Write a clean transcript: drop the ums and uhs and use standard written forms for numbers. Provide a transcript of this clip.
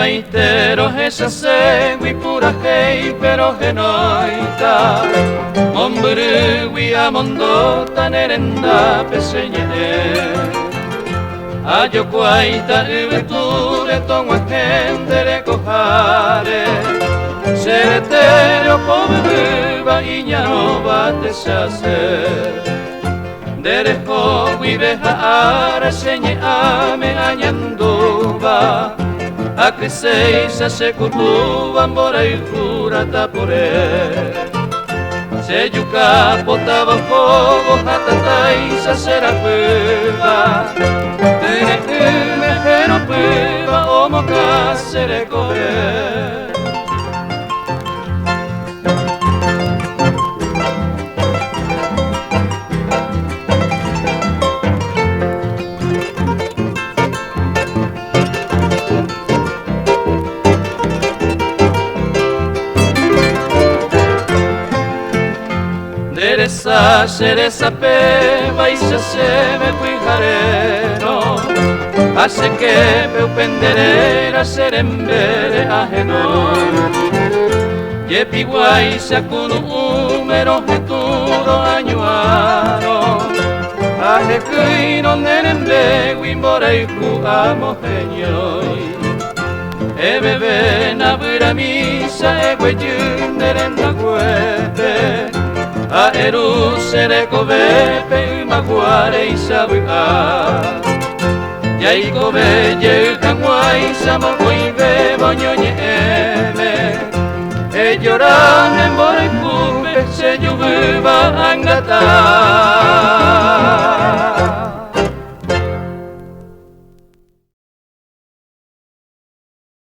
Maitero esa segui pura hei pero genoita Momburu a mondota nerenda peseñe Ayo cuaita ubeture tongo agendere kohare Seretero pobebuba iñano bate sase Derejo guibeja ara señe ame añanduba Akriseisa se kutuba mbora ilkura tapore Se yuka potaba fogo hatataisa sera puba Tene mejero puba omoka sere koe Deresa, seresa, peba y se me cuijareno Hace que peu penderera serembere ajeno Yepi guay sakunu umero heturo añuano Aje kuino nerembe wimbora iku amojeñoi Ebebe nabura misa egwe yunderenda guepe Aeru sereko bepe maguare isabuka Yaiko be yeukangwai samakoi be boñoñe eme E lloran en bore kupe se yububa angata